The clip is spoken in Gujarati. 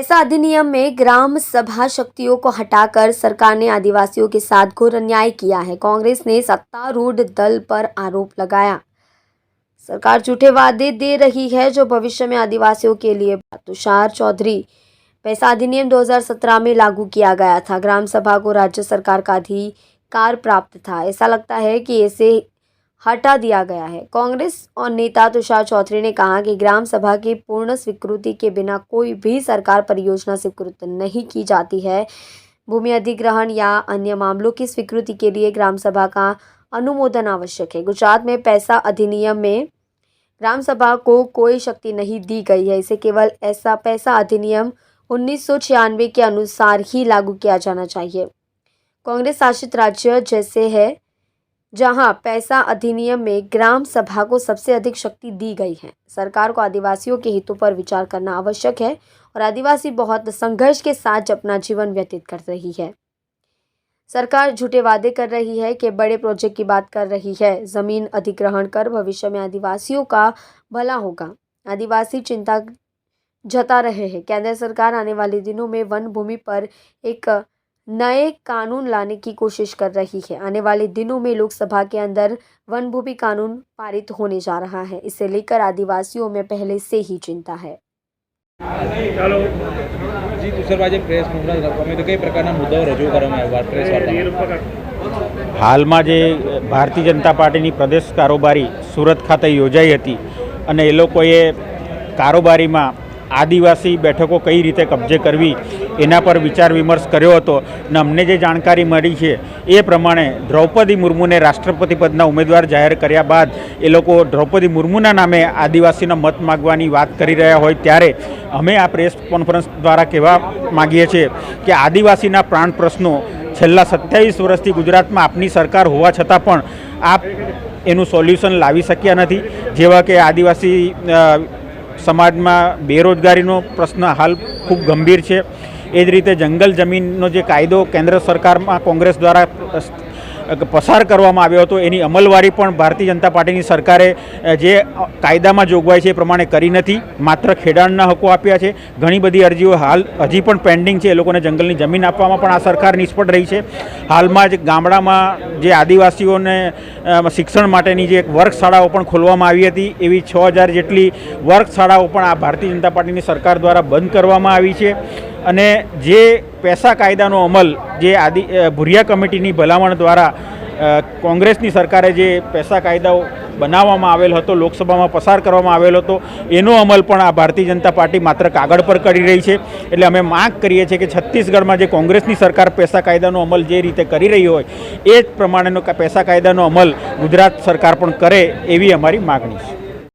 पैसा अधिनियम में ग्राम सभा शक्तियों को हटाकर सरकार ने आदिवासियों के साथ घोर अन्याय किया है। कांग्रेस ने सत्तारूढ़ दल पर आरोप लगाया, सरकार झूठे वादे दे रही है जो भविष्य में आदिवासियों के लिए। तुषार चौधरी, पैसा अधिनियम 2017 में लागू किया गया था। ग्राम सभा को राज्य सरकार का अधिकार प्राप्त था। ऐसा लगता है कि इसे हटा दिया गया है। कांग्रेस और नेता तुषार चौधरी ने कहा कि ग्राम सभा की पूर्ण स्वीकृति के बिना कोई भी सरकार परियोजना स्वीकृत नहीं की जाती है। भूमि अधिग्रहण या अन्य मामलों की स्वीकृति के लिए ग्राम सभा का अनुमोदन आवश्यक है। गुजरात में पैसा अधिनियम में ग्राम सभा को कोई शक्ति नहीं दी गई है। इसे केवल ऐसा पैसा अधिनियम 1996 के अनुसार ही लागू किया जाना चाहिए। कांग्रेस शासित राज्य जैसे है जहां पैसा अधिनियम में ग्राम सभा को सबसे अधिक शक्ति दी गई है। सरकार को आदिवासियों के हितों पर विचार करना आवश्यक है और आदिवासी बहुत संघर्ष के साथ अपना जीवन व्यतीत कर रही है। सरकार झूठे वादे कर रही है कि बड़े प्रोजेक्ट की बात कर रही है। जमीन अधिग्रहण कर भविष्य में आदिवासियों का भला होगा। आदिवासी चिंता जता रहे हैं। केंद्र सरकार आने वाले दिनों में वन भूमि पर एक नए कानून लाने की कोशिश कर रही है। आने वाले दिनों में लोकसभा के अंदर वन भूमि कानून पारित होने जा रहा है। इसे लेकर आदिवासियों में पहले से ही चिंता है। जी तुषारभाई, प्रेस कॉन्फ्रेंस रखવામાં તો કઈ પ્રકારના મુદ્દાઓ રજૂ કરવામાં આવ્યા પ્રેસ વાર્તામાં? હાલમાં જે ભારતીય જનતા પાર્ટીની પ્રદેશ કારોબારી સુરત ખાતે યોજાઈ હતી અને એ લોકોએ કારોબારીમાં આદિવાસી બેઠકો કઈ રીતે કબજે કરવી એના પર વિચાર વિમર્શ કર્યો હતો અને અમને જે જાણકારી મળી છે એ પ્રમાણે દ્રૌપદી મુર્મુને રાષ્ટ્રપતિ પદના ઉમેદવાર જાહેર કર્યા બાદ એ લોકો દ્રૌપદી મુર્મુના નામે આદિવાસીનો મત માગવાની વાત કરી રહ્યા હોય ત્યારે અમે આ પ્રેસ કોન્ફરન્સ દ્વારા કહેવા માગીએ છીએ કે આદિવાસીના પ્રાણ પ્રશ્નો છેલ્લા 27 વર્ષથી ગુજરાતમાં આપની સરકાર હોવા છતાં પણ આપ એનું સોલ્યુશન લાવી શક્યા નથી। જેવા કે આદિવાસી સમાજમાં બેરોજગારીનો પ્રશ્ન હાલ ખૂબ ગંભીર છે। એ જ રીતે જંગલ જમીનનો જે કાયદો કેન્દ્ર સરકારમાં કોંગ્રેસ દ્વારા પસાર કરવામાં આવ્યો હતો એની અમલવારી પણ ભારતીય જનતા પાર્ટીની સરકારે જે કાયદામાં જોગવાઈ છે એ પ્રમાણે કરી નથી। માત્ર ખેડાણના હકો આપ્યા છે। ઘણી બધી અરજીઓ હાલ હજી પણ પેન્ડિંગ છે। એ લોકોને જંગલની જમીન આપવામાં પણ આ સરકાર નિષ્ફળ રહી છે। હાલમાં જ ગામડામાં જે આદિવાસીઓને શિક્ષણ માટેની જે વર્ગશાળાઓ પણ ખોલવામાં આવી હતી એવી 6000 જેટલી વર્ગશાળાઓ પણ આ ભારતીય જનતા પાર્ટીની સરકાર દ્વારા બંધ કરવામાં આવી છે। અને જે પૈસા કાયદાનો અમલ જે ભુરિયા કમિટીની ભલામણ દ્વારા કોંગ્રેસની સરકારે જે પૈસા કાયદાઓ બનાવવામાં આવેલ હતો, લોકસભામાં પસાર કરવામાં આવેલ હતો, એનો અમલ પણ આ ભારતીય જનતા પાર્ટી માત્ર કાગળ પર કરી રહી છે। એટલે અમે માંગ કરીએ છીએ કે છત્તીસગઢમાં જે કોંગ્રેસની સરકાર પૈસા કાયદાનો અમલ જે રીતે કરી રહી હોય એ જ પ્રમાણેનો પૈસા કાયદાનો અમલ ગુજરાત સરકાર પણ કરે એવી અમારી માગણી છે।